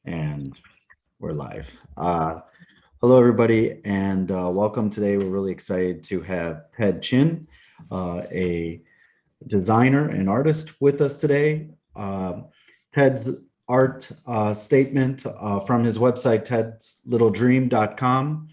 And we're live. Hello, everybody, and welcome today. We're really excited to have Ted Chin, a designer and artist with us today. Ted's art statement from his website, tedslittledream.com,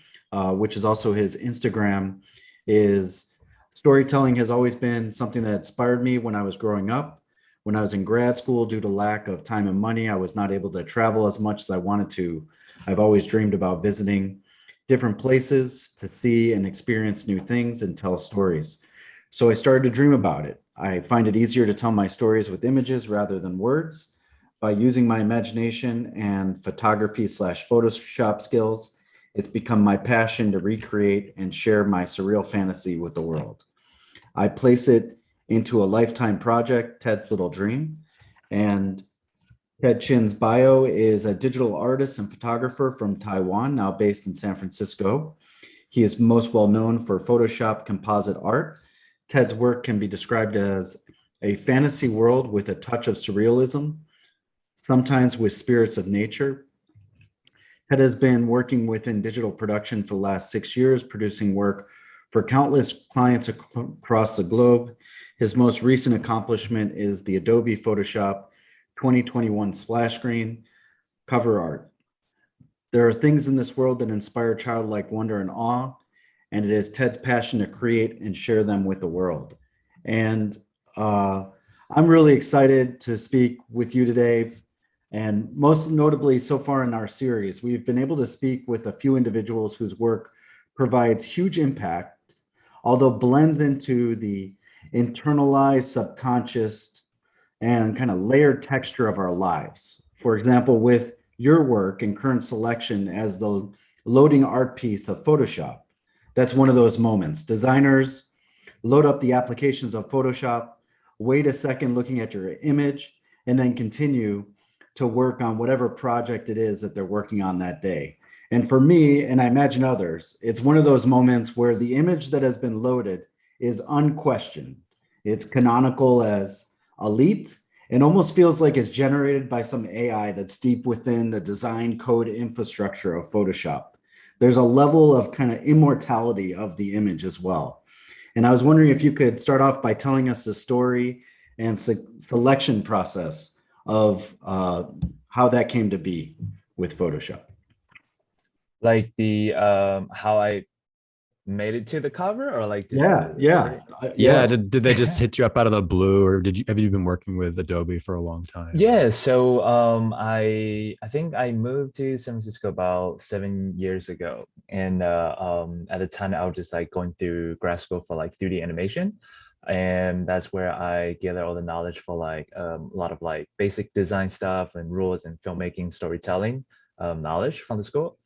which is also his Instagram, is storytelling has always been something that inspired me when I was growing up. When I was in grad school, due to lack of time and money, I was not able to travel as much as I wanted to. I've always dreamed about visiting different places to see and experience new things and tell stories. So I started to dream about it. I find it easier to tell my stories with images rather than words. By using my imagination and photography/Photoshop skills, it's become my passion to recreate and share my surreal fantasy with the world. I place it into a lifetime project, Ted's Little Dream. And Ted Chin's bio is a digital artist and photographer from Taiwan, now based in San Francisco. He is most well known for Photoshop composite art. Ted's work can be described as a fantasy world with a touch of surrealism, sometimes with spirits of nature. Ted has been working within digital production for the last 6 years, producing work for countless clients across the globe. His most recent accomplishment is the Adobe Photoshop 2021 splash screen cover art. There are things in this world that inspire childlike wonder and awe, and it is Ted's passion to create and share them with the world. And I'm really excited to speak with you today. And most notably, so far in our series, we've been able to speak with a few individuals whose work provides huge impact, although blends into the internalized, subconscious, and kind of layered texture of our lives. For example, with your work and current selection as the loading art piece of Photoshop, that's one of those moments. Designers load up the applications of Photoshop, wait a second looking at your image, and then continue to work on whatever project it is that they're working on that day. And for me, and I imagine others, it's one of those moments where the image that has been loaded is unquestioned. It's canonical as elite and almost feels like it's generated by some AI that's deep within the design code infrastructure of Photoshop. There's a level of kind of immortality of the image as well. And I was wondering if you could start off by telling us the story and selection process of how that came to be with Photoshop. Like the how I made it to the cover, or like just yeah. Did they just hit you up out of the blue, or have you been working with Adobe for a long time? Yeah, so I think I moved to San Francisco about 7 years ago, and at the time I was just like going through grad school for like 3D animation, and that's where I gathered all the knowledge for like a lot of like basic design stuff and rules and filmmaking, storytelling knowledge from the school.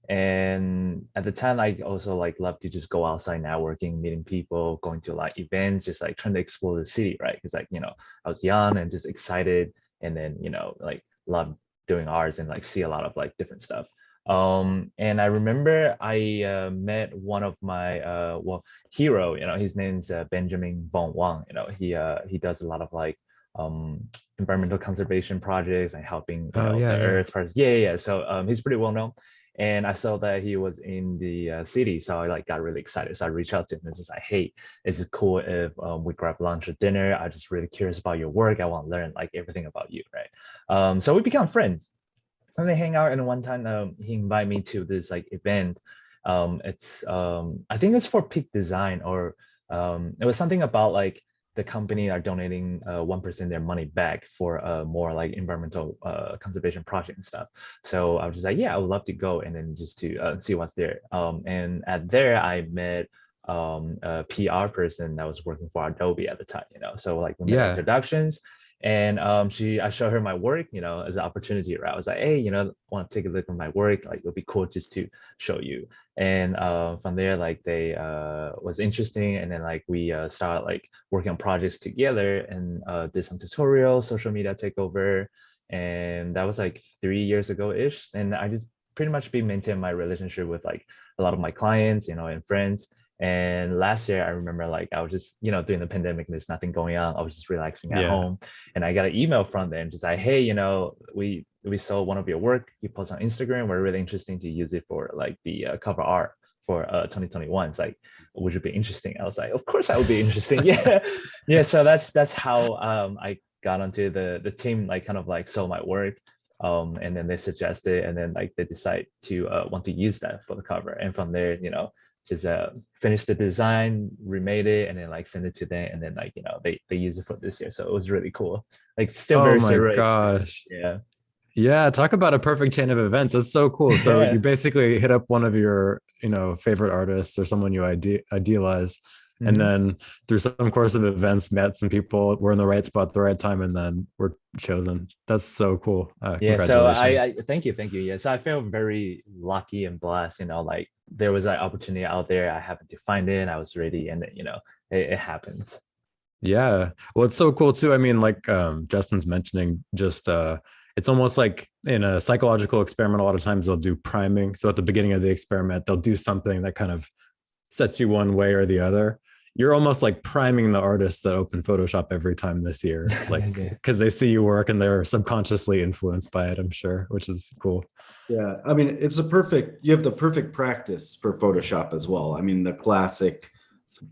And at the time, I also like love to just go outside networking, meeting people, going to like events, just like trying to explore the city, right? Because like, I was young and just excited, and then, like love doing arts and like see a lot of like different stuff. And I remember I met one of my hero, his name's Benjamin Von Wang. He does a lot of like environmental conservation projects and helping the earth first. Yeah. So he's pretty well known. And I saw that he was in the city, so I like got really excited. So I reached out to him and just like, "Hey, is it cool if we grab lunch or dinner? I'm just really curious about your work. I want to learn like everything about you, right?" So we become friends, and they hang out. And one time, he invited me to this like event. It's I think it's for Peak Design, or it was something about like the company are donating 1% their money back for more like environmental conservation project and stuff. So I was just like, yeah, I would love to go, and then just to see what's there. And at there, I met a PR person that was working for Adobe at the time, So like we made introductions, and I showed her my work, as an opportunity, right? I was like, hey, want to take a look at my work? Like it'll be cool just to show you. And from there, like they was interesting, and then like we started like working on projects together, and did some tutorials, social media takeover, and that was like 3 years ago ish. And I just pretty much been maintaining my relationship with like a lot of my clients, and friends. And last year, I remember like I was just, during the pandemic, there's nothing going on. I was just relaxing at home, and I got an email from them just like, hey, we saw one of your work you post on Instagram. We're really interesting to use it for like the cover art for 2021. It's like, would it be interesting? I was like, of course that would be interesting. Yeah, yeah. So that's how I got onto the team. Like kind of like saw my work, and then they suggested, and then like they decide to want to use that for the cover, and from there, just finish the design, remade it, and then like send it to them, and then like they use it for this year. So it was really cool. Like still Oh very my surreal experience. gosh. Yeah. Yeah, talk about a perfect chain of events. That's so cool. So Yeah. you basically hit up one of your, favorite artists or someone you idealize, and Mhm. then through some course of events, met some people, were in the right spot at the right time, and then were chosen. That's so cool. Yeah, so Congratulations. I thank you. Yes, I feel very lucky and blessed. Like there was an opportunity out there. I happened to find it. I was ready, and it happens. Yeah. Well, it's so cool too. I mean, like Justin's mentioning, just it's almost like in a psychological experiment, a lot of times they'll do priming. So at the beginning of the experiment, they'll do something that kind of sets you one way or the other. You're almost like priming the artists that open Photoshop every time this year, like Yeah. because they see you work and they're subconsciously influenced by it, I'm sure, which is cool. Yeah, I mean, you have the perfect practice for Photoshop as well. I mean, the classic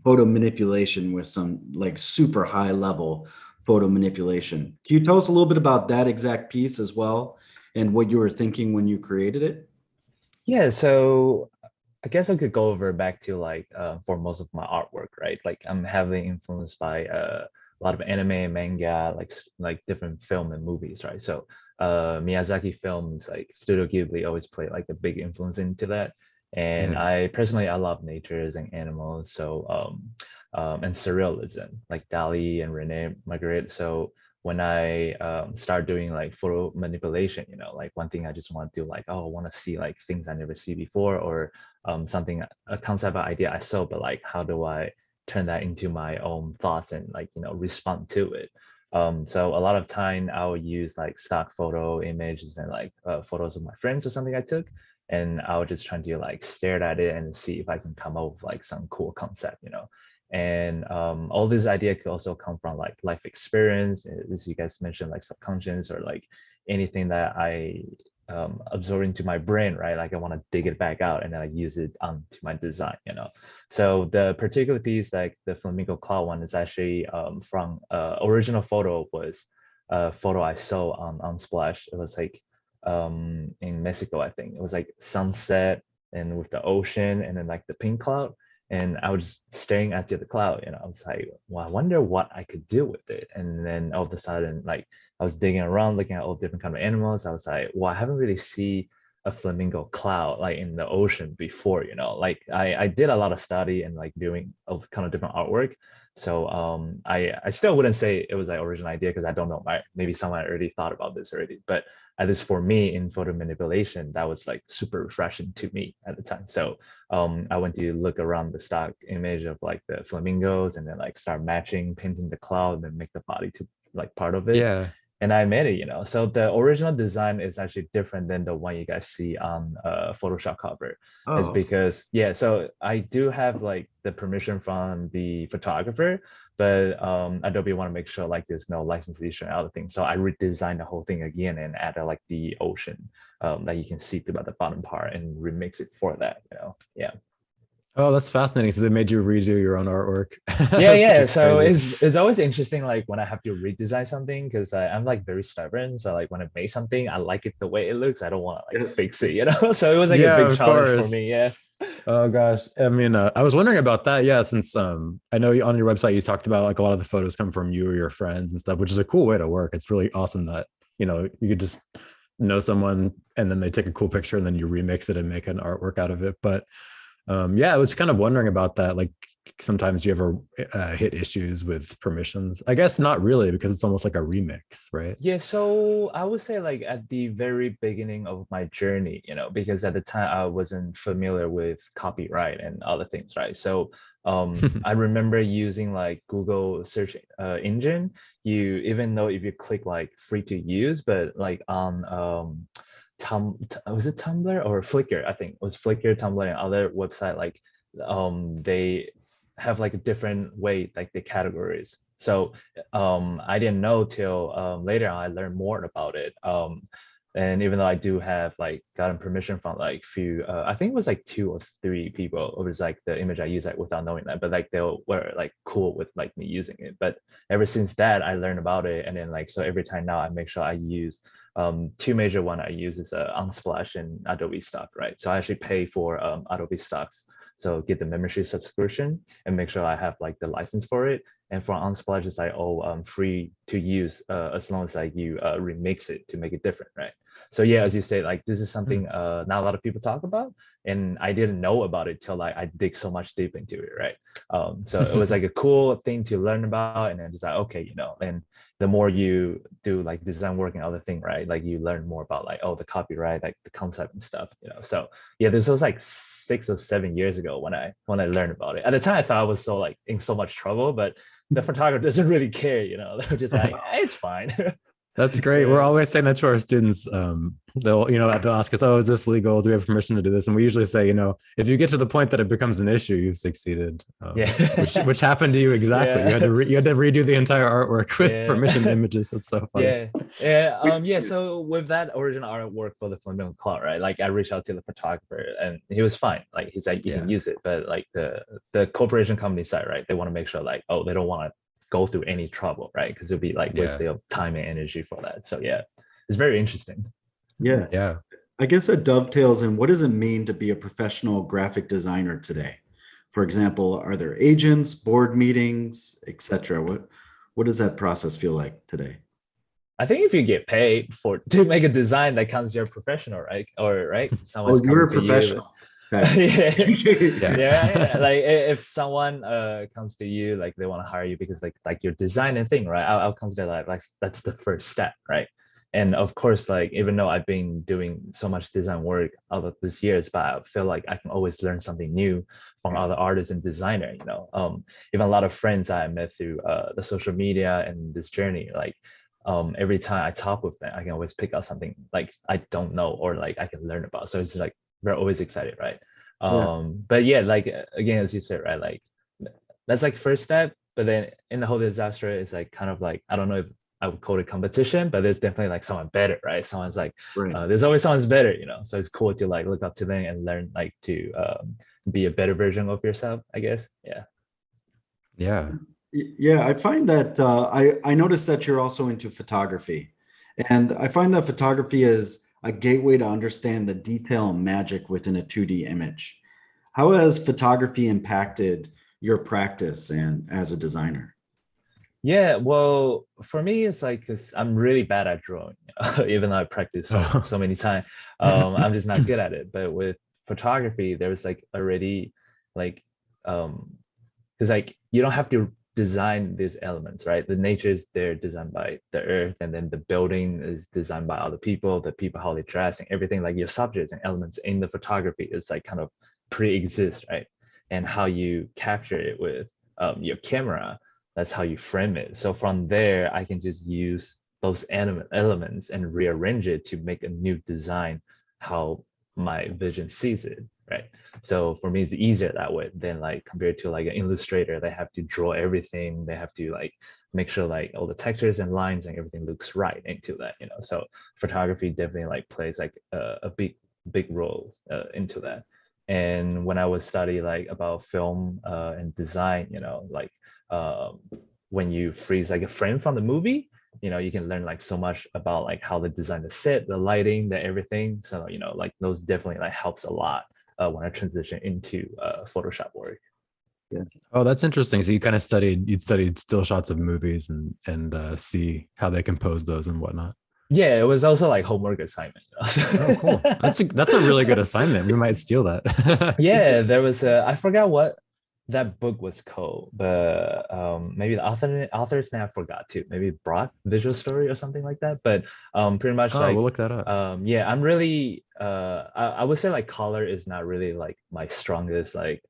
photo manipulation with some like super high level photo manipulation. Can you tell us a little bit about that exact piece as well and what you were thinking when you created it? Yeah, so I guess I could go over back to like for most of my artwork, right? Like I'm heavily influenced by a lot of anime and manga, like different film and movies, right? So Miyazaki films like Studio Ghibli always play like a big influence into that. And Yeah. I personally I love natures and animals, so and surrealism, like Dali and Rene Magritte. So when I start doing like photo manipulation, like one thing I just want to do, like, oh, I want to see like things I never see before, or something, a concept or idea I saw, but like, how do I turn that into my own thoughts and like, respond to it? So a lot of time I'll use like stock photo images and like photos of my friends or something I took. And I'll just try to like stare at it and see if I can come up with like some cool concept. And all this idea could also come from like life experience, as you guys mentioned, like subconscious or like anything that I absorb into my brain, right? Like I want to dig it back out and then I use it onto my design. So the particular piece, like the flamingo cloud one, is actually from original photo was a photo I saw on Splash. It was like in Mexico, I think. It was like sunset and with the ocean and then like the pink cloud. And I was staring at the cloud, I was like, well, I wonder what I could do with it. And then all of a sudden, like I was digging around, looking at all different kind of animals. I was like, well, I haven't really seen a flamingo cloud like in the ocean before. Like I did a lot of study and like doing all kind of different artwork. So I still wouldn't say it was like original idea because I don't know. Maybe someone already thought about this already, but at least for me in photo manipulation, that was like super refreshing to me at the time. So I went to look around the stock image of like the flamingos and then like start matching, painting the cloud and make the body to like part of it. Yeah. And I made it. So the original design is actually different than the one you guys see on Photoshop cover. It's Oh, because, yeah, so I do have like the permission from the photographer, but Adobe want to make sure like there's no license issue and other things. So I redesigned the whole thing again and added like the ocean that you can see through the bottom part and remix it for that. Yeah. Oh, that's fascinating. So they made you redo your own artwork. Yeah, That's, yeah. that's So crazy. it's always interesting, like when I have to redesign something, because I'm like very stubborn. So like when I make something, I like it the way it looks. I don't want to like yeah. fix it. So it was like a Yeah, big of challenge for course. me. Yeah. Oh gosh. I mean, I was wondering about that. Yeah, since I know on your website you talked about like a lot of the photos come from you or your friends and stuff, which is a cool way to work. It's really awesome that, you could just know someone and then they take a cool picture and then you remix it and make an artwork out of it. But yeah, I was kind of wondering about that. Like sometimes you ever hit issues with permissions? I guess not really because it's almost like a remix, right? Yeah, so I would say like at the very beginning of my journey, because at the time I wasn't familiar with copyright and other things, right? So I remember using like Google search engine. Even though if you click like free to use, but like on was it Tumblr or Flickr? I think it was Flickr, Tumblr, and other website like they have like a different way like the categories. So I didn't know till later on I learned more about it. And even though I do have like gotten permission from like few, I think it was like 2 or 3 people, it was like the image I used like without knowing that, but like they were like cool with like me using it. But ever since that, I learned about it, and then like so every time now I make sure I use 2 major one I use is Unsplash and Adobe Stock, right? So I actually pay for Adobe Stocks, so get the membership subscription and make sure I have like the license for it. And for Unsplash, it's like free to use as long as like you remix it to make it different, right? So yeah, as you say, like this is something not a lot of people talk about, and I didn't know about it till like I dig so much deep into it, right? So it was like a cool thing to learn about, and then just like okay, and the more you do like design work and other thing, right? Like you learn more about like the copyright, like the concept and stuff. So yeah, this was like 6 or 7 years ago when I learned about it. At the time, I thought I was so like in so much trouble, but the photographer doesn't really care. They're just like it's fine. That's great. We're always saying that to our students. They'll ask us, "Oh, is this legal? Do we have permission to do this?" And we usually say, if you get to the point that it becomes an issue, you've succeeded. Yeah. which happened to you exactly. Yeah. You had to redo the entire artwork with Yeah. permission images. That's so funny. Yeah. So with that original artwork for the Flamingo Cloud, right? Like I reached out to the photographer, and he was fine. Like he's like, you can use it, but like the corporation company side, right? They want to make sure like, they don't want to go through any trouble, right? Because it'll be like wasting of time and energy for that. So yeah, it's very interesting. Yeah. I guess it dovetails in what does it mean to be a professional graphic designer today? For example, are there agents, board meetings, etc.? What does that process feel like today? I think if you get paid to make a design that counts you're a professional, right? Or right, someone's You're a coming to professional. Yeah. Like if someone comes to you, like they want to hire you because like your design and thing, right? I'll consider like that's the first step, right? And of course, like even though I've been doing so much design work out of these years, but I feel like I can always learn something new from other artists and designer. Even a lot of friends that I met through the social media and this journey, like every time I talk with them, I can always pick out something like I don't know or like I can learn about. So it's like we're always excited, right? But yeah, like again, as you said, right, like that's like first step, but then in the whole disaster, it's like kind of like I don't know if I would call it competition, but there's definitely like someone better, right? Someone's like there's always someone's better, so it's cool to like look up to them and learn like to be a better version of yourself, I guess. Yeah, I find that I noticed that you're also into photography, and I find that photography is a gateway to understand the detail and magic within a 2D image. How has photography impacted your practice and as a designer? Yeah, well, for me, it's like because I'm really bad at drawing, even though I practice so many times. I'm just not good at it. But with photography, there's like already like because like you don't have to design these elements, right? The nature is there designed by the earth, and then the building is designed by other people, the people how they dress and everything. Like your subjects and elements in the photography is like kind of pre-exist, right? And how you capture it with your camera, that's how you frame it. So from there, I can just use those elements and rearrange it to make a new design how my vision sees it, right? So for me, it's easier that way than like compared to like an illustrator. They have to draw everything. They have to like make sure like all the textures and lines and everything looks right into that. So photography definitely like plays like a big role into that. And when I was study like about film and design, like when you freeze like a frame from the movie, you can learn like so much about like how they design the set, the lighting, the everything. So like those definitely like helps a lot when I transition into Photoshop work. Oh, that's interesting. So you studied still shots of movies and see how they compose those and whatnot. Yeah, it was also like homework assignment. Oh, cool. That's a really good assignment. We might steal that. Yeah, there was I forgot what that book was called, but maybe the author's name I forgot too. Maybe Broad Visual Story or something like that. But pretty much we'll look that up. yeah, I'm really I would say like color is not really like my strongest like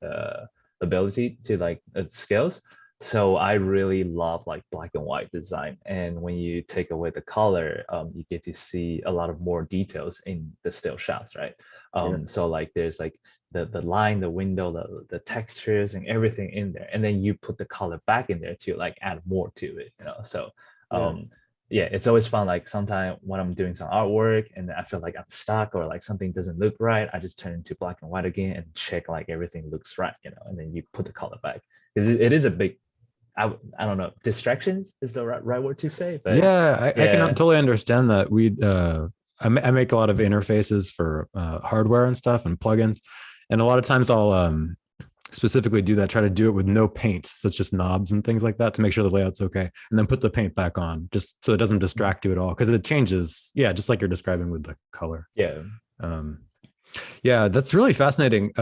ability to like skills. So I really love like black and white design. And when you take away the color, you get to see a lot of more details in the still shots, right? So like there's like the line, the window, the textures and everything in there. And then you put the color back in there to like add more to it, So yeah, it's always fun. Like sometimes when I'm doing some artwork and I feel like I'm stuck or like something doesn't look right, I just turn into black and white again and check like everything looks right, and then you put the color back. It is a big, I don't know, distractions is the right word to say, but Yeah, I can yeah, totally understand that. I make a lot of interfaces for hardware and stuff and plugins, and a lot of times I'll specifically do that, try to do it with no paint, so it's just knobs and things like that to make sure the layout's okay, and then put the paint back on just so it doesn't distract you at all because it changes. Yeah, just like you're describing with the color. yeah, Um, yeah, that's really fascinating.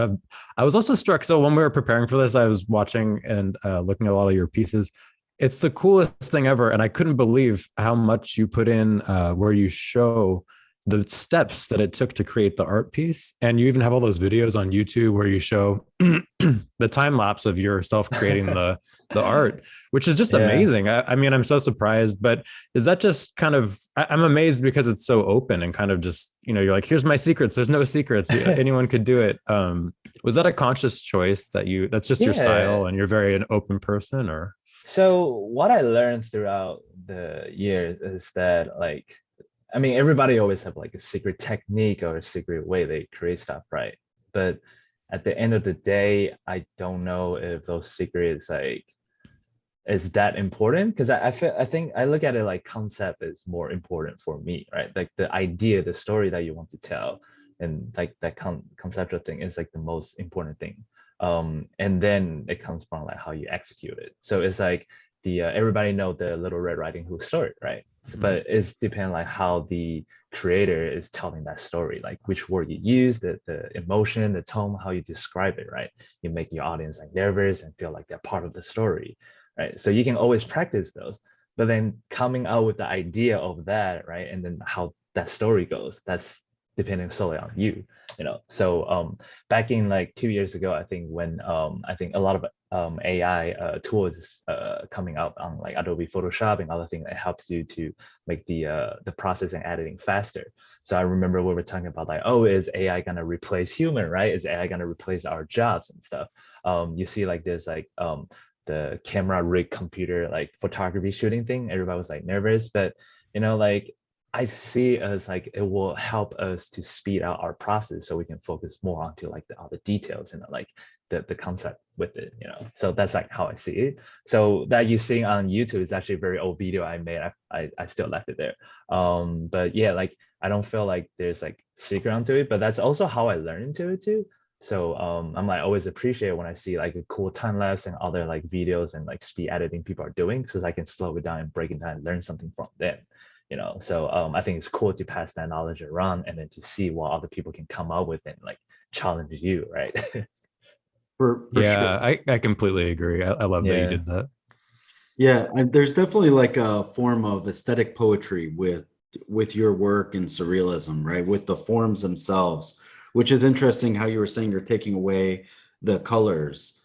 I was also struck. So when we were preparing for this, I was watching and looking at a lot of your pieces. It's the coolest thing ever, and I couldn't believe how much you put in where you show the steps that it took to create the art piece. And you even have all those videos on YouTube where you show the time lapse of yourself creating the art, which is just yeah, amazing. I mean, I'm so surprised, but is that just kind of, I'm amazed because it's so open and kind of just, you're like, here's my secrets, there's no secrets, anyone could do it. Was that a conscious choice that's just your yeah. style and you're very an open person, or? So what I learned throughout the years is that like, I mean, everybody always have like a secret technique or a secret way they create stuff, right? But at the end of the day, I don't know if those secrets like is that important because I think I look at it like concept is more important for me, right? Like the idea, the story that you want to tell, and like that conceptual thing is like the most important thing. And then it comes from like how you execute it. So it's like the everybody know the Little Red Riding Hood story, right? Mhm. But it's depend like how the creator is telling that story, like which word you use, the emotion, the tone, how you describe it, right? You make your audience like nervous and feel like they're part of the story, right? So you can always practice those, but then coming out with the idea of that, right? And then how that story goes, that's depending solely on you. So back in like 2 years ago, I think when I think a lot of AI tools coming out on like Adobe Photoshop and other things that helps you to make the processing editing faster. So I remember we were talking about like, oh, is AI gonna replace human, right? Is AI gonna replace our jobs and stuff? You see like this like the camera rig computer like photography shooting thing, everybody was like nervous, but like I see as like it will help us to speed out our process so we can focus more onto like the other details and like the concept with it. So that's like how I see it. So that you seeing on YouTube is actually a very old video I made. I still left it there. But yeah, like I don't feel like there's like secret onto it, but that's also how I learned into it too. So I'm like always appreciate when I see like a cool time lapse and other like videos and like speed editing people are doing because I can slow it down and break it down and learn something from them. So I think it's cool to pass that knowledge around and then to see what other people can come up with and like challenge you, right? For sure. Yeah, I completely agree. I love that you Yeah. did that. Yeah, there's definitely like a form of aesthetic poetry with your work and surrealism, right? With the forms themselves, which is interesting how you were saying you're taking away the colors,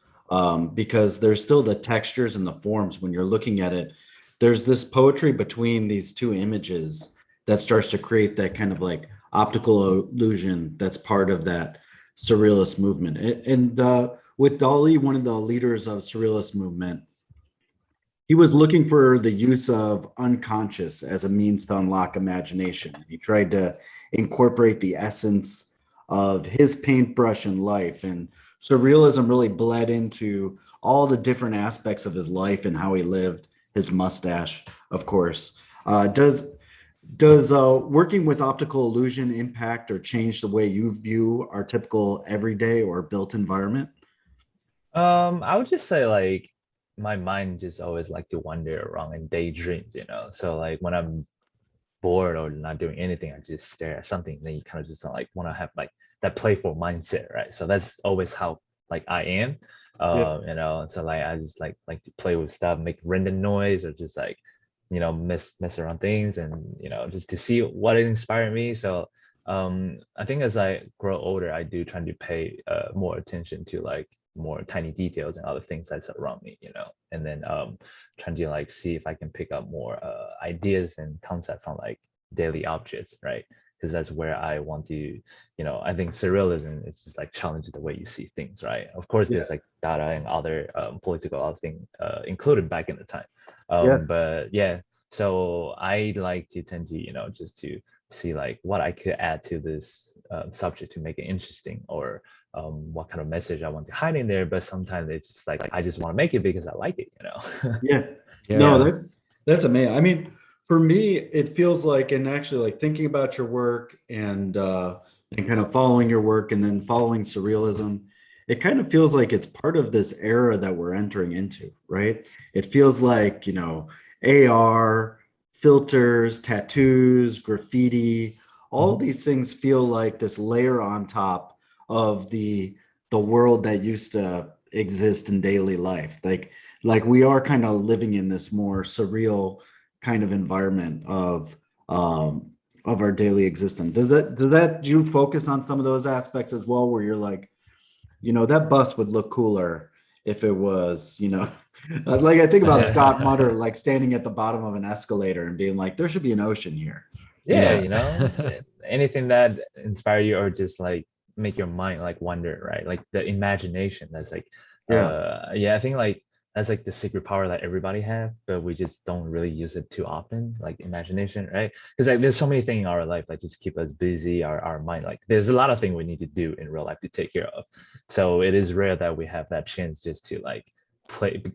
because there's still the textures and the forms when you're looking at it. There's this poetry between these two images that starts to create that kind of like optical illusion that's part of that surrealist movement. And with Dali, one of the leaders of surrealist movement, he was looking for the use of unconscious as a means to unlock imagination. He tried to incorporate the essence of his paintbrush in life. And surrealism really bled into all the different aspects of his life and how he lived, his mustache, of course. Does working with optical illusion impact or change the way you view our typical everyday or built environment? I would just say like my mind just always like to wander around and daydreams. So like when I'm bored or not doing anything, I just stare at something. Then you kind of just like want to have like that playful mindset, right? So that's always how like I am. Yeah. So like I just like to play with stuff, make random noise or just like mess around things and just to see what it inspired me. So I think as I grow older, I do try to pay more attention to like more tiny details and other things that's around me. And then trying to like see if I can pick up more ideas and concept from like daily objects, right? Because that's where I want to. I think surrealism is just like challenge the way you see things, right? Of course, Yeah. there's like data and other political other thing included back in the time. Yeah. But yeah, So I like to tend to, just to see like what I could add to this subject to make it interesting, or what kind of message I want to hide in there. But sometimes it's just like I just want to make it because I like it. Yeah. No, Yeah. that's amazing. I mean, for me, it feels like, and actually like thinking about your work and kind of following your work and then following surrealism, it kind of feels like it's part of this era that we're entering into, right? It feels like, AR, filters, tattoos, graffiti, all Mhm. these things feel like this layer on top of the world that used to exist in daily life. Like we are kind of living in this more surreal kind of environment of our daily existence. Do you focus on some of those aspects as well, where you're like, that bus would look cooler if it was, like I think about Scott Mutter like standing at the bottom of an escalator and being like, there should be an ocean here. Yeah, Yeah. anything that inspire you or just like make your mind like wonder, right? Like the imagination. That's like, Yeah. yeah, I think like that's like the secret power that everybody have, but we just don't really use it too often, like imagination, right? Because like there's so many things in our life like just keep us busy, our mind, like there's a lot of things we need to do in real life to take care of. So it is rare that we have that chance just to like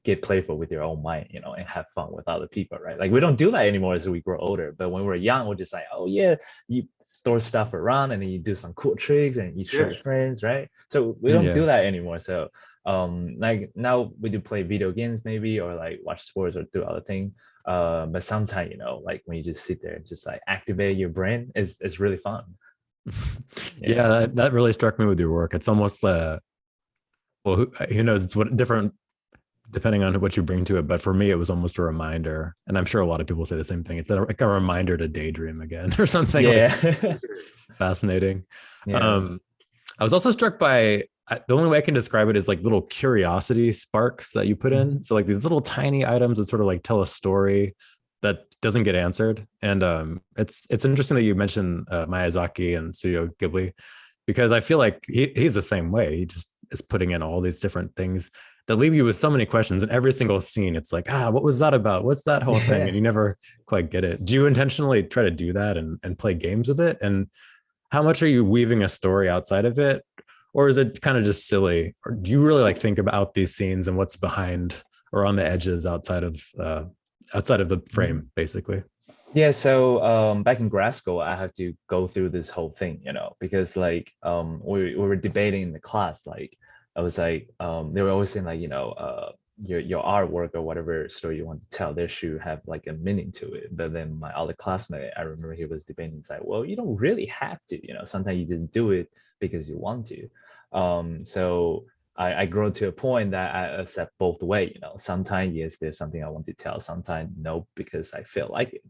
get playful with your own mind, and have fun with other people, right? Like we don't do that anymore as we grow older. But when we're young, we're just like, oh yeah, you throw stuff around and then you do some cool tricks and you show Yeah. your friends, right? So we don't Yeah. do that anymore. So like now we do play video games maybe, or like watch sports or do other things. But sometimes, like when you just sit there and just like activate your brain, it's really fun. Yeah, Yeah. that really struck me with your work. It's almost well, who knows? It's what different depending on what you bring to it. But for me, it was almost a reminder, and I'm sure a lot of people say the same thing. It's like a reminder to daydream again or something like Yeah. fascinating. Yeah. I was also struck by the only way I can describe it is like little curiosity sparks that you put in. So like these little tiny items that sort of like tell a story that doesn't get answered. And it's interesting that you mentioned Miyazaki and Studio Ghibli, because I feel like he's the same way. He just is putting in all these different things that leave you with so many questions. In every single scene, it's like, what was that about? What's that whole thing? And Yeah. you never quite get it. Do you intentionally try to do that and play games with it? And how much are you weaving a story outside of it? Or is it kind of just silly? Or do you really like think about these scenes and what's behind or on the edges outside of the frame, basically? Yeah, so back in grad school, I had to go through this whole thing, because like we were debating in the class, like I was like they were always saying like, your artwork or whatever story you want to tell, there should have like a meaning to it. But then my other classmate, I remember he was debating, it's like, well, you don't really have to, sometimes you just do it because you want to. So I grow to a point that I accept both way, sometimes yes, there's something I want to tell, sometimes no, because I feel like it.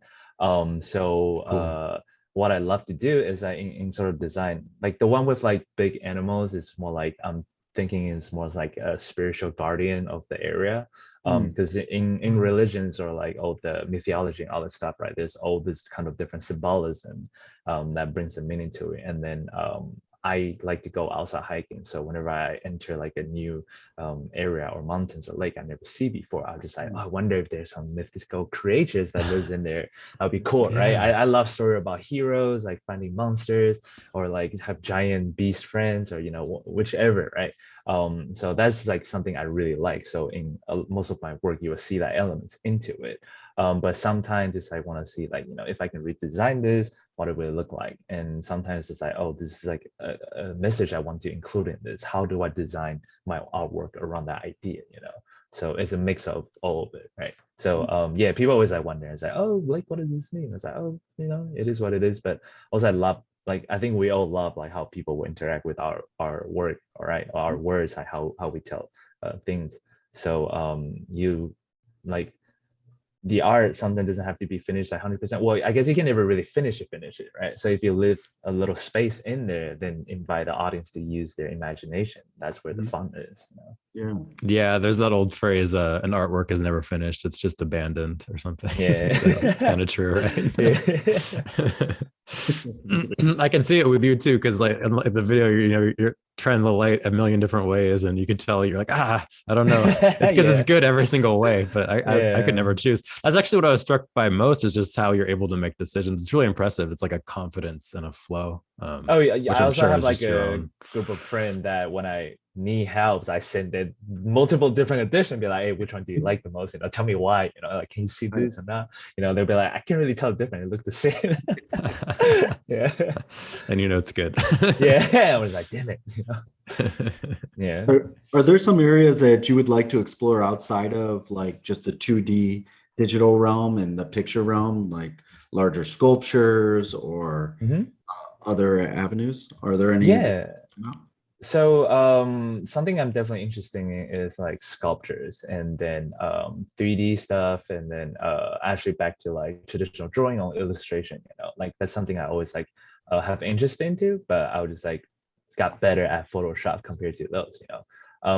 So Cool. what I love to do is in sort of design, like the one with like big animals is more like I'm thinking it's more like a spiritual guardian of the area. Mm. Because in religions or like all the mythology and all that stuff, right? There's all this kind of different symbolism that brings a meaning to it. And then I like to go outside hiking. So whenever I enter like a new area or mountains or lake I never see before, I'll just like, oh, I wonder if there's some mythical creatures that lives in there. That'll be cool, right? Yeah. I love story about heroes, like finding monsters or like have giant beast friends or, whichever, right? So that's like something I really like. So in most of my work, you will see that elements into it. But sometimes it's like want to see like, if I can redesign this, what it will look like. And sometimes it's like, oh, this is like a message I want to include in this. How do I design my artwork around that idea, So it's a mix of all of it, right? So yeah, people always like wonder, it's like, oh, like what does this mean? It's like, oh, it is what it is. But also I love, like I think we all love like how people will interact with our work, all right, our words, like how we tell things. So you like the art sometimes doesn't have to be finished like 100%. Well, I guess you can never really finish it, right? So if you leave a little space in there, then invite the audience to use their imagination. That's where the fun is. Yeah. Yeah, there's that old phrase, an artwork is never finished, it's just abandoned or something. Yeah. So it's kind of true, right? Yeah. I can see it with you too, because like in the video, translate a million different ways, and you could tell you're like, I don't know. It's because it's Yeah. good every single way, but I could Yeah. never choose. That's actually what I was struck by most, is just how you're able to make decisions. It's really impressive. It's like a confidence and a flow, Oh yeah, yeah. which I I'm also sure have is like just your a own. group of friends that when I need help, I send it multiple different editions, be like, hey, which one do you like the most? Tell me why. Like, can you see Right. this or not? They'll be like, I can't really tell the difference. It look the same. Yeah. And it's good. Yeah. I was like, damn it. Yeah. Are there some areas that you would like to explore outside of like just the 2D digital realm and the picture realm, like larger sculptures or Mhm. other avenues? Are there any that? Yeah. So something I'm definitely interested in is like sculptures and then 3D stuff and then actually back to like traditional drawing or illustration, like that's something I always like have interest into, but I would just like got better at Photoshop compared to those.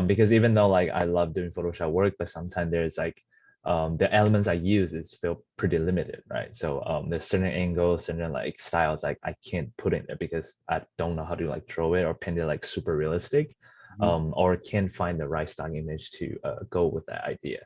Because even though like I love doing Photoshop work, but sometimes there's like the elements I use is feel pretty limited, right? So there's certain angles, certain like styles like I can't put in there because I don't know how to like draw it or paint it like super realistic, Mhm. or can't find the right stock image to go with that idea.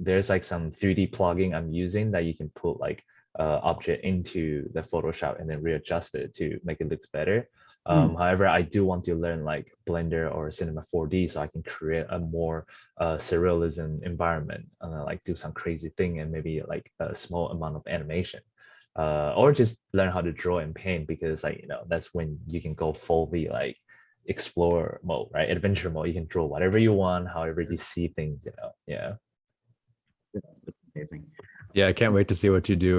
There's like some 3D plugin I'm using that you can put like object into the Photoshop and then readjust it to make it look better. Hmm. However, I do want to learn like Blender or Cinema 4D so I can create a more surrealism environment, like do some crazy thing and maybe like a small amount of animation, or just learn how to draw and paint because like that's when you can go fully like explore mode, right? Adventure mode. You can draw whatever you want, however you see things. Yeah. Yeah, that's amazing. Yeah, I can't wait to see what you do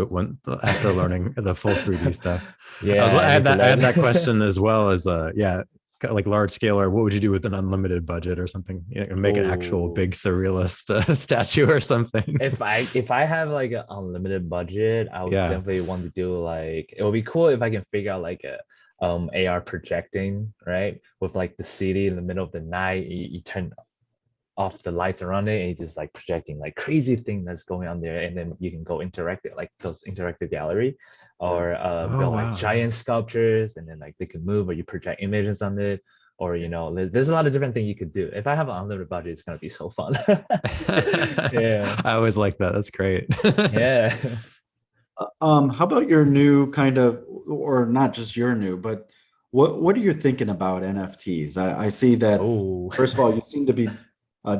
after learning the full 3D stuff. Yeah, I I need had to that learn. question as well as yeah, like large scale, or what would you do with an unlimited budget or something? Make an actual Oh, big surrealist statue or something. if I have like an unlimited budget, I would Yeah. definitely want to do like it would be cool if I can figure out like a AR projecting, right? With like the city in the middle of the night, you turn off the lights around it and you just like projecting like crazy thing that's going on there, and then you can go interactive like those interactive gallery Yeah. or Oh build like wow. giant sculptures and then like they can move or you project images on it, or there's a lot of different things you could do. If I have an unlimited budget, it's gonna be so fun. Yeah. I always like that. That's great. Yeah. How about your new kind of, or not just your new, but what are you thinking about NFTs? I see that, Oh. first of all, you seem to be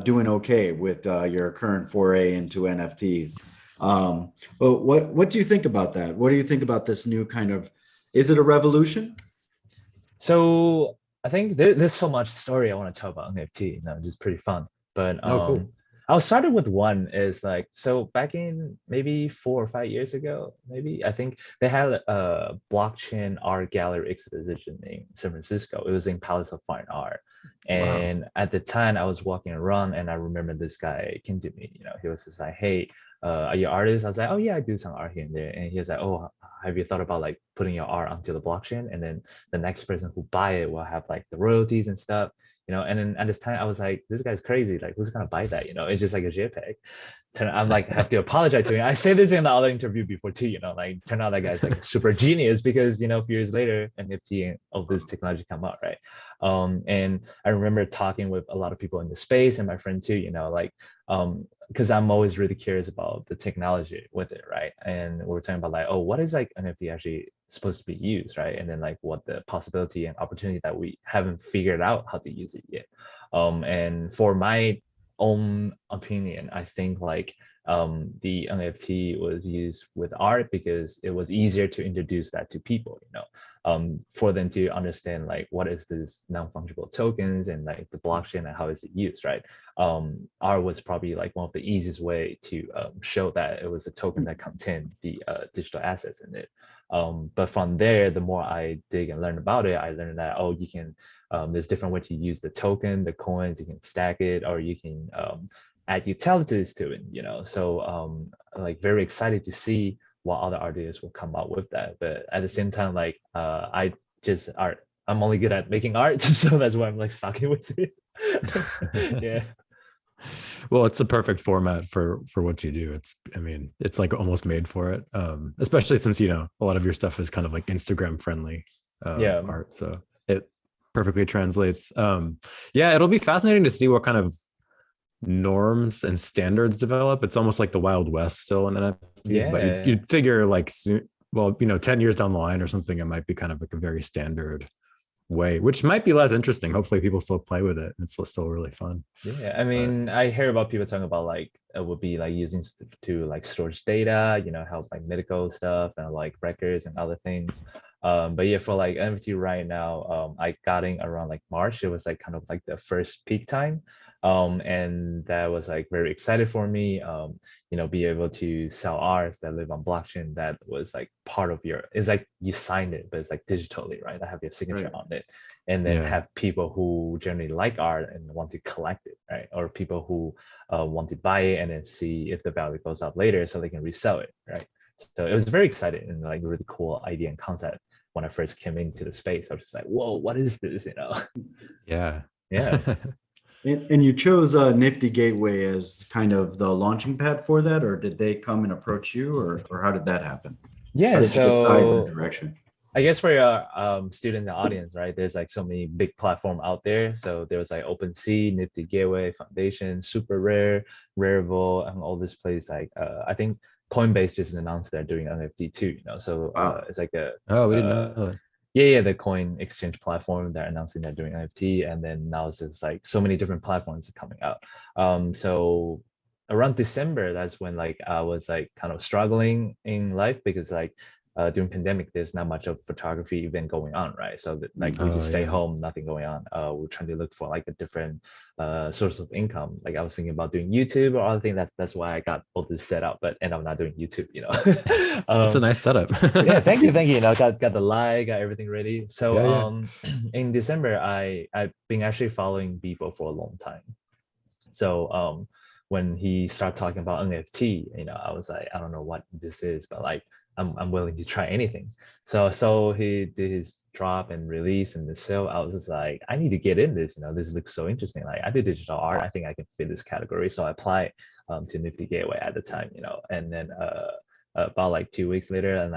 doing okay with your current foray into NFTs. But what do you think about that? What do you think about this new kind of, is it a revolution? So I think there's so much story I want to tell about NFT, just pretty fun. But Oh, cool. I'll start it with one is like, so back in maybe 4 or 5 years ago, maybe I think they had a blockchain art gallery exposition in San Francisco. It was in Palace of Fine Art. Wow. And at the time I was walking around and I remember this guy came to me, he was just like, hey, are you artists? I was like, oh yeah, I do some art here and there. And he was like, oh, have you thought about like putting your art onto the blockchain? And then the next person who buy it will have like the royalties and stuff. And then at this time I was like, this guy's crazy, like who's gonna buy that? It's just like a JPEG. I'm like, have to apologize to him. I said this in the other interview before too, like turn out that guy's like super genius because a few years later NFT and all this technology come out, right? And I remember talking with a lot of people in the space and my friend too, like because I'm always really curious about the technology with it, right? And we're talking about like, oh, what is like NFT actually supposed to be used, right? And then like what the possibility and opportunity that we haven't figured out how to use it yet. And for my own opinion, I think like the NFT was used with art because it was easier to introduce that to people, for them to understand like what is this non-fungible tokens and like the blockchain and how is it used, right? Art was probably like one of the easiest way to show that it was a token that contained the digital assets in it. But from there, the more I dig and learn about it, I learned that, oh, you can, there's different ways to use the token, the coins, you can stack it, or you can add utilities to it, So like very excited to see what other artists will come out with that. But at the same time, like I just art, I'm only good at making art, so that's why I'm like sticking with it. Yeah. Well, it's the perfect format for what you do. I mean, it's like almost made for it. Especially since a lot of your stuff is kind of like Instagram friendly Yeah. art. So it perfectly translates. Yeah, it'll be fascinating to see what kind of norms and standards develop. It's almost like the Wild West still in NFTs, but Yeah. you'd figure like well, 10 years down the line or something, it might be kind of like a very standard way, which might be less interesting. Hopefully people still play with it. It's still really fun. Yeah, I mean, I hear about people talking about like it would be like using to like storage data, help like medical stuff and like records and other things. But yeah, for like NFT right now, I got in around like March. It was like kind of like the first peak time. And that was like very excited for me. Be able to sell arts that live on blockchain that was like part of it's like you signed it, but it's like digitally, right? I have your signature Right. on it. And then Yeah. have people who generally like art and want to collect it, right? Or people who want to buy it and then see if the value goes up later so they can resell it, right? So it was very exciting and like really cool idea and concept when I first came into the space. I was just like, whoa, what is this? Yeah. Yeah. And you chose Nifty Gateway as kind of the launching pad for that, or did they come and approach you, or how did that happen? How Yeah. did you decide the So direction? I guess for your student and audience, right? There's like so many big platform out there. So there was like OpenSea, Nifty Gateway, Foundation, Super Rare, Rarible, and all this place. Like I think Coinbase just announced they're doing NFT too. So Wow. it's like a Oh, we didn't know that. yeah, the coin exchange platform. They're announcing they're doing NFT, and then now it's just like so many different platforms coming out. So around December, that's when like I was like kind of struggling in life because like during pandemic, there's not much of photography event going on, right? So that, like we just Oh, stay yeah. home, nothing going on. We're trying to look for like a different source of income. Like I was thinking about doing YouTube or other thing. That's why I got all this set up, but end up not doing YouTube. It's a nice setup. Yeah, thank you, thank you. Got the light, got everything ready. So Yeah, yeah. in December, I've been actually following Bebo for a long time. So when he started talking about NFT, I was like, I don't know what this is, but like I'm willing to try anything. So he did his drop and release and the sale. I was just like, I need to get in this. This looks so interesting. Like I did digital art, I think I can fit this category. So I applied to Nifty Gateway at the time, and then about like 2 weeks later, and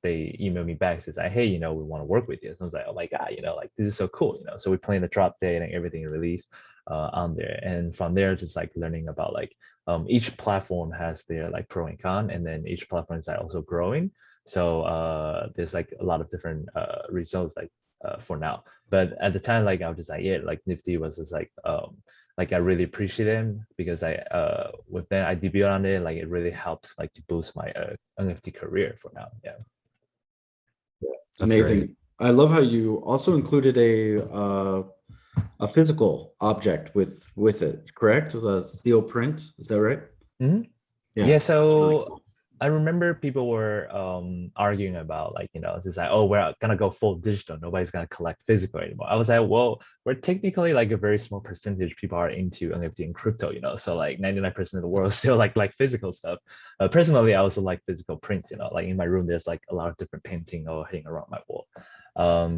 they emailed me back says like, hey, we want to work with you. So I was like, oh my god, like this is so cool. So we plan the drop date and everything released on there, and from there just like learning about like each platform has their like pro and con, and then each platform is like also growing. So there's like a lot of different results like for now. But at the time, like I was just like, yeah, like Nifty was just like I really appreciate them because I with that I debuted on it, like it really helps like to boost my NFT career for now. Yeah. It's That's amazing. great. I love how you also included a physical object with it, correct? The steel print, is that right? Mhm. Yeah. Yeah, It's really so cool. I remember people were arguing about like, it's just like, oh, we're gonna go full digital. Nobody's gonna collect physical anymore. I was like, well, we're technically like a very small percentage people are into NFT and crypto, So like 99% of the world still like physical stuff. Personally, I also like physical prints, like in my room, there's like a lot of different painting or hanging around my wall.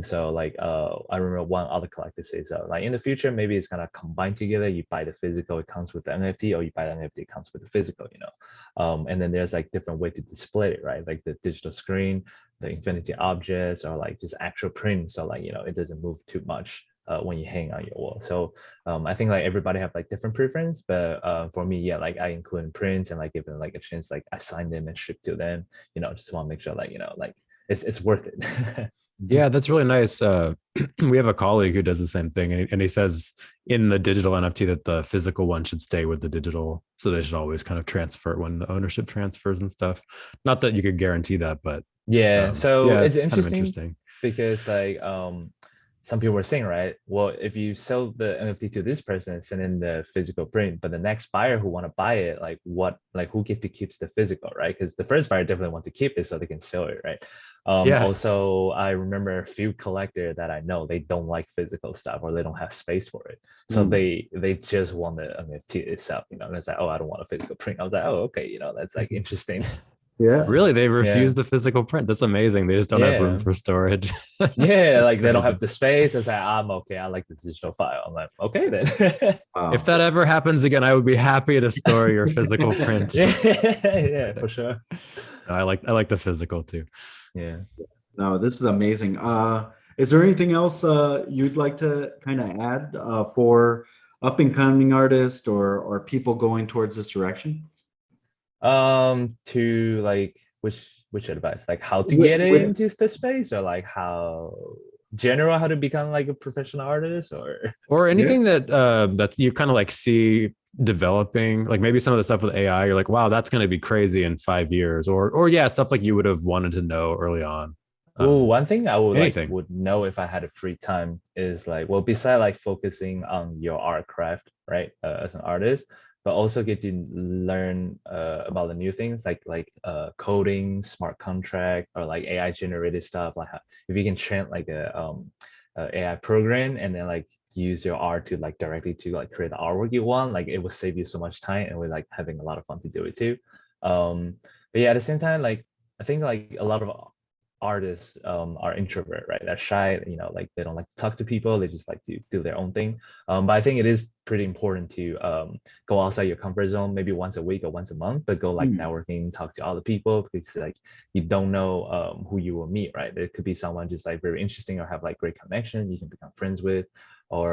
So like I remember one other collector says like in the future, maybe it's gonna combine together. You buy the physical, it comes with the NFT, or you buy the NFT, it comes with the physical, and then there's like different way to display it, right? Like the digital screen, the infinity objects, or like just actual print. So like, it doesn't move too much when you hang on your wall. So I think like everybody have like different preference, but for me, yeah, like I include prints and like give them like a chance, like I sign them and ship to them, just want to make sure like, like it's worth it. Yeah, that's really nice. We have a colleague who does the same thing, and he says in the digital NFT that the physical one should stay with the digital, so they should always kind of transfer when the ownership transfers and stuff. Not that you could guarantee that, but Yeah, so yeah, it's it's kind of interesting interesting. because like some people were saying, right? Well, if you sell the NFT to this person and send in the physical print, but the next buyer who want to buy it, like who get to keeps the physical, right? Because the first buyer definitely wants to keep it so they can sell it, right? Yeah. Also, I remember a few collectors that I know they don't like physical stuff or they don't have space for it, so they just want the NFT itself, And it's like, oh, I don't want a physical print. I was like, oh, okay, that's like interesting. Yeah. Really, they Yeah, refuse the physical print. That's amazing. They just don't have room yeah. for storage. Yeah, That's like they don't crazy. have the space. It's like, I'm okay. I like the digital file. I'm like, okay then. If Wow. that ever happens again, I would be happy to store your physical print. Yeah, yeah, for sure. I like the physical too. Yeah. No, this is amazing. Is there anything else you'd like to kind of add for up and coming artists or people going towards this direction? To like which advice? Like how to With, get with into the space, or like how general how to become like a professional artist, Or yeah. anything that that's you kind of like see developing, like maybe some of the stuff with AI, you're like, wow, that's going to be crazy in 5 years, or yeah, stuff like you would have wanted to know early on. Well, one thing I Anything. would know if I had a free time is like, well, beside like focusing on your art craft, right, as an artist, but also get to learn about the new things coding, smart contract, or like AI generated stuff. Like if you can train like a AI program and then like use your art to like directly to like create the artwork you want, like it will save you so much time and we're like having a lot of fun to do it too. But yeah, at the same time, like I think like a lot of artists are introvert, right? They're shy, you know, like they don't like to talk to people. They just like to do their own thing. But I think it is pretty important to go outside your comfort zone, maybe once a week or once a month, but go like Hmm. networking, talk to other people because like you don't know who you will meet, right? There could be someone just like very interesting or have like great connection you can become friends with, or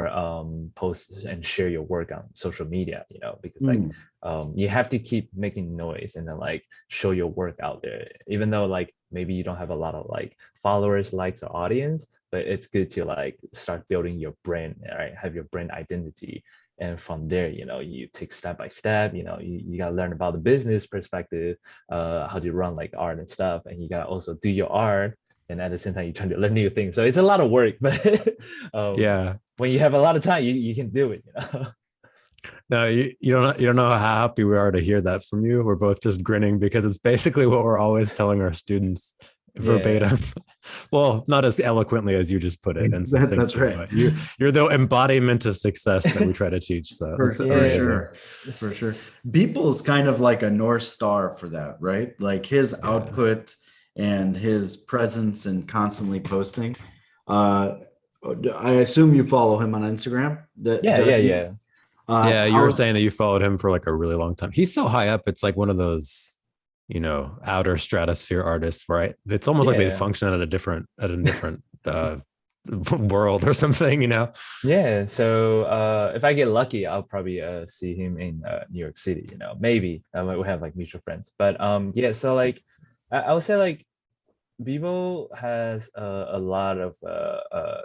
post and share your work on social media, you know, because like Hmm. you have to keep making noise and then like show your work out there, even though like maybe you don't have a lot of like followers, likes, or audience, but it's good to like start building your brand, right? Have your brand identity. And from there, you know, you take step by step, you know, you got to learn about the business perspective, how to run like art and stuff. And you got to also do your art. And at the same time, you're trying to learn new things. So it's a lot of work, but Yeah. when you have a lot of time, you can do it, you know? No, you don't know how happy we are to hear that from you. We're both just grinning because it's basically what we're always telling our students Yeah. verbatim. Well, not as eloquently as you just put it and That's succinctly, right. but you're the embodiment of success that we try to teach. So it's For amazing. Yeah. sure. For sure. Beeple's kind of like a North Star for that, right? Like his Yeah. output and his presence and constantly posting. Uh, I assume you follow him on Instagram. Yeah, Did I yeah, hear? yeah. Yeah, you were How? saying that you followed him for like a really long time. He's so high up, it's like one of those, outer stratosphere artists, right? It's almost like they Yeah. function at a different world or something, you know? Yeah. So if I get lucky, I'll probably see him in New York City, you know, maybe we have like mutual friends. But yeah, so like I would say like Vivo has a lot of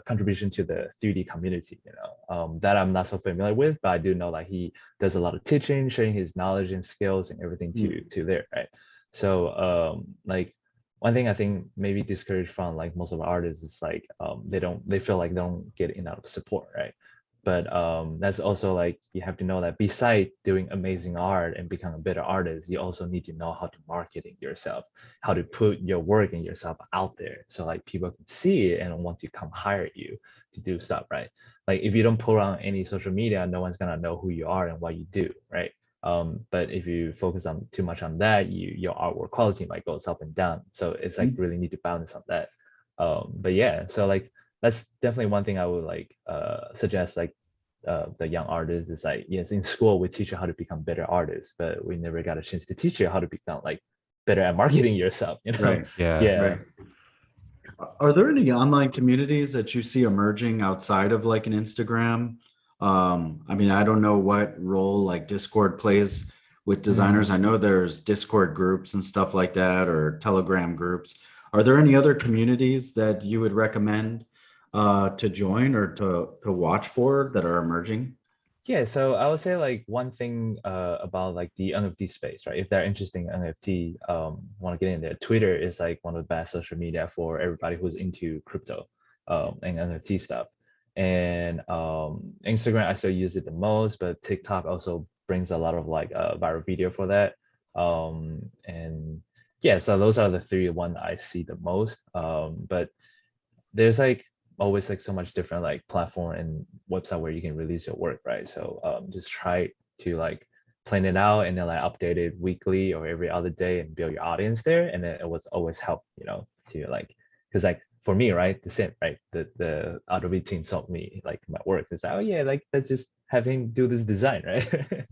contribution to the 3D community, you know, that I'm not so familiar with, but I do know that he does a lot of teaching, sharing his knowledge and skills and everything to there, right? So like one thing I think maybe discouraged from like most of our artists is like they feel like they don't get enough support, right? But that's also like you have to know that beside doing amazing art and become a better artist, you also need to know how to marketing yourself, how to put your work and yourself out there so like people can see it and want to come hire you to do stuff, right? Like if you don't put on any social media, no one's gonna know who you are and what you do, right? But if you focus on too much on that, your artwork quality might go up and down. So it's like really need to balance on that. But yeah, so like that's definitely one thing I would like suggest like the young artists is like, yes, in school we teach you how to become better artists, but we never got a chance to teach you how to become like better at marketing yourself, you know? Right. Yeah. Yeah. Right. Are there any online communities that you see emerging outside of like an Instagram? I mean, I don't know what role like Discord plays with designers. Mm. I know there's Discord groups and stuff like that, or Telegram groups. Are there any other communities that you would recommend to join or to watch for that are emerging? Yeah, so I would say like one thing about like the NFT space, right? If they're interested in NFT, want to get in there, Twitter is like one of the best social media for everybody who's into crypto and NFT stuff. And Instagram, I still use it the most, but TikTok also brings a lot of like viral video for that. And yeah, so those are the three one I see the most. But there's like always like so much different like platform and website where you can release your work, right? So just try to like plan it out and then like update it weekly or every other day and build your audience there. And then it was always help, you know, to like, because like for me, right, the same, right, the Adobe team told me like my work is like, oh yeah, like let's just have him do this design, right?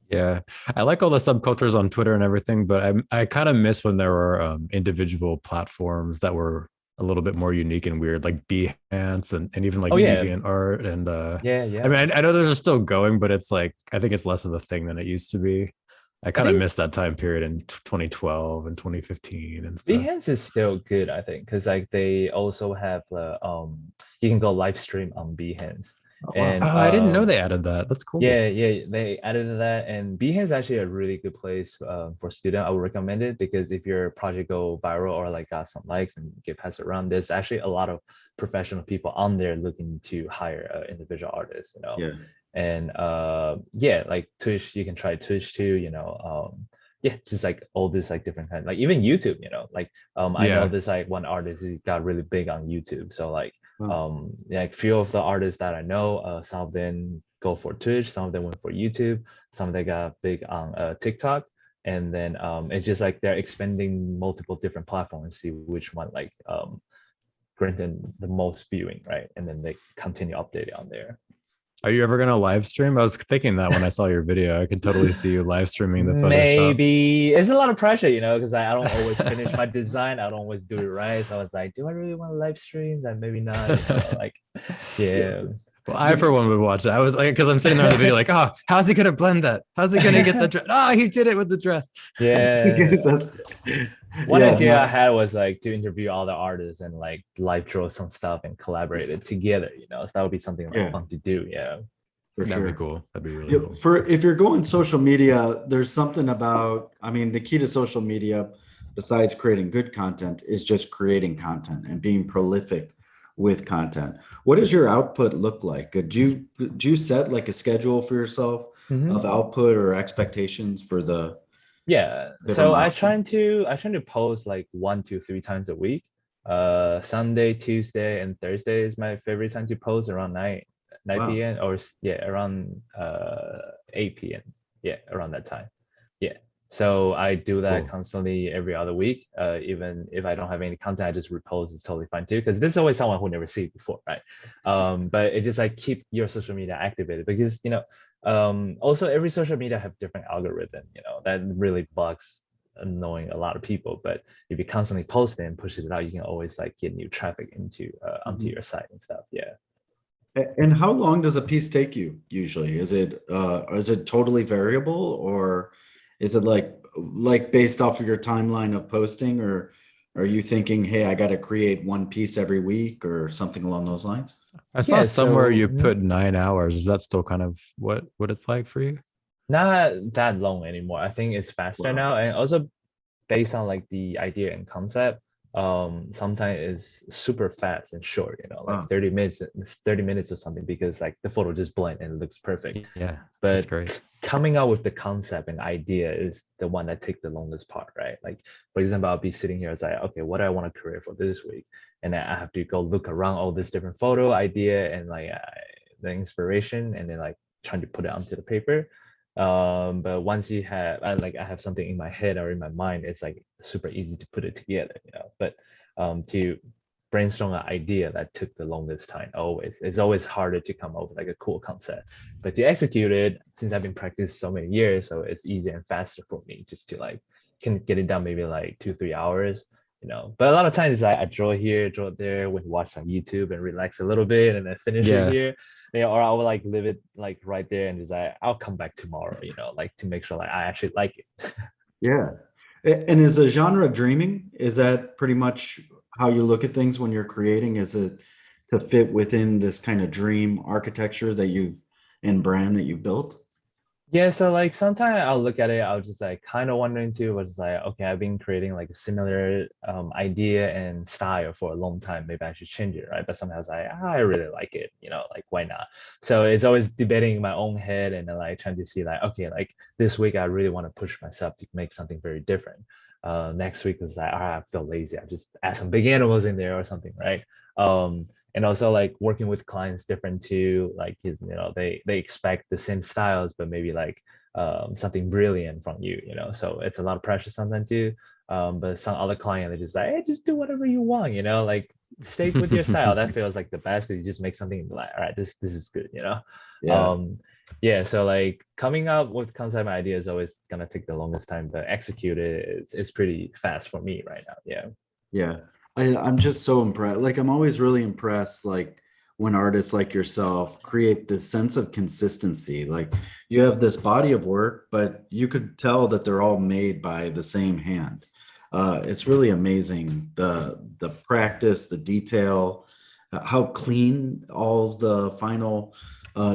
Yeah, I like all the subcultures on Twitter and everything, but I kind of miss when there were individual platforms that were a little bit more unique and weird, like Behance and even like Oh yeah, DeviantArt. And yeah, I yeah. mean, I know those are still going, but it's like I think it's less of a thing than it used to be. I I kind of think missed that time period in 2012 and 2015 and stuff. Behance is still good, I think, because like they also have you can go live stream on Behance. Oh, wow. And Oh, I didn't know they added that. That's cool. yeah, yeah, they added that, and Behance is actually a really good place for student. I would recommend it because if your project go viral or like got some likes and get passed around, there's actually a lot of professional people on there looking to hire individual artists, you know. Yeah. And yeah, like Twitch, you can try Twitch too, you know. Yeah, just like all this like different kind, like even YouTube, you know, like I know Yeah. this like one artist, he got really big on YouTube, so like Wow. like few of the artists that I know, some of them go for Twitch, some of them went for YouTube, some of them got big on TikTok, and then it's just like they're expanding multiple different platforms, see which one like granted the most viewing, right? And then they continue updating on there. Are you ever gonna live stream? I was thinking that when I saw your video, I could totally see you live streaming the Photoshop. Maybe it's a lot of pressure, you know, because I don't always finish my design. I don't always do it right. So I was like, do I really want to live stream? Then maybe not, you know, like, Yeah. yeah. Well, I for one would watch it. I was like, because I'm sitting there in the video, like, oh, how's he gonna blend that? How's he gonna get the dress? Oh, he did it with the dress. Yeah. That's, One yeah, idea I no, had was like to interview all the artists and like live draw some stuff and collaborate it together, you know. So that would be something like yeah, fun to do. Yeah. for That'd be sure. cool. That'd be really Yeah, cool. for if you're going social media, there's something about, I mean, the key to social media, besides creating good content, is just creating content and being prolific with content. What does your output look like? Do you set like a schedule for yourself of Mhm. output or expectations for the Yeah. different So milestones? I try to post like 1 to 3 times a week. Sunday, Tuesday, and Thursday is my favorite time to post around 9 Wow, p.m. or yeah, around 8 p.m. Yeah, around that time. Yeah. So I do that cool. constantly every other week. Even if I don't have any content, I just repost. It's totally fine too. Because there's always someone who never see it before, right? But it just like keep your social media activated because you know also every social media have different algorithm, you know, that really bugs annoying a lot of people. But if you constantly post it and push it out, you can always like get new traffic into onto Mhm. your site and stuff. Yeah. And how long does a piece take you usually? Is it totally variable, or is it like based off of your timeline of posting, or are you thinking, hey, I got to create one piece every week or something along those lines? I saw Yeah. somewhere So you put 9 hours. Is that still kind of what it's like for you? not that long anymore. I think it's faster Wow. now, and also based on like the idea and concept, sometimes it's super fast and short, you know, like Wow. 30 minutes, 30 minutes or something, because like the photo just blend and it looks perfect. Yeah, that's But great. coming out with the concept and idea is the one that takes the longest part, right? Like for example, I'll be sitting here as okay, what do I want to create for this week? And then I have to go look around all this different photo idea and like the inspiration, and then like trying to put it onto the paper. But once you have I have something in my head or in my mind, it's like super easy to put it together, you know. But to brainstorm an idea, that took the longest time. Always, it's always harder to come up with like a cool concept, but to execute it, since I've been practicing so many years, so it's easier and faster for me just to like can get it done maybe like 2 3 hours, you know. But a lot of times I draw here, draw there, with watch some YouTube and relax a little bit, and then finish it Yeah. here. Yeah, or I would like leave it like right there and just I'll come back tomorrow, you know, like to make sure like I actually like it. Yeah. And is the genre dreaming? Is that pretty much how you look at things when you're creating? Is it to fit within this kind of dream architecture that you've and brand that you've built? Yeah, so like sometimes I'll look at it, I'll just like kind of wondering too, was like, okay, I've been creating like a similar idea and style for a long time. Maybe I should change it, right? But sometimes I really like it, you know, like why not? So it's always debating in my own head and then like trying to see like, okay, like this week I really want to push myself to make something very different. Next week is like, I feel lazy. I just add some big animals in there or something, right? And also like working with clients different too, like you know they expect the same styles but maybe like something brilliant from you, you know, so it's a lot of pressure sometimes too. But some other client, they just like, hey, just do whatever you want, you know, like stay with your style. That feels like the best because you just make something like, all right, this is good, you know. Yeah. um yeah, so like coming up with concept idea is always gonna take the longest time, but execute it is pretty fast for me right now. Yeah. Yeah. I'm just so impressed. Like I'm always really impressed, like when artists like yourself create this sense of consistency. Like you have this body of work, but you could tell that they're all made by the same hand. It's really amazing the practice, the detail, how clean all the final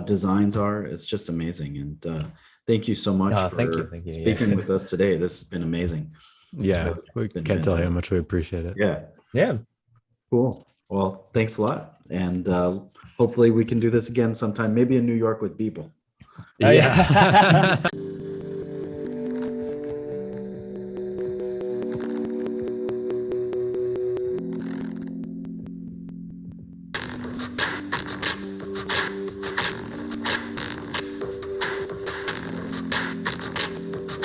designs are. It's just amazing. And thank you so much Thank you, for thank you. speaking Yeah, with us today. This has been amazing. It's Yeah, we been can't tell you how fantastic. much we appreciate it. Yeah. yeah, Cool. Well, thanks a lot. And hopefully we can do this again sometime, maybe in New York with people. Yeah. yeah.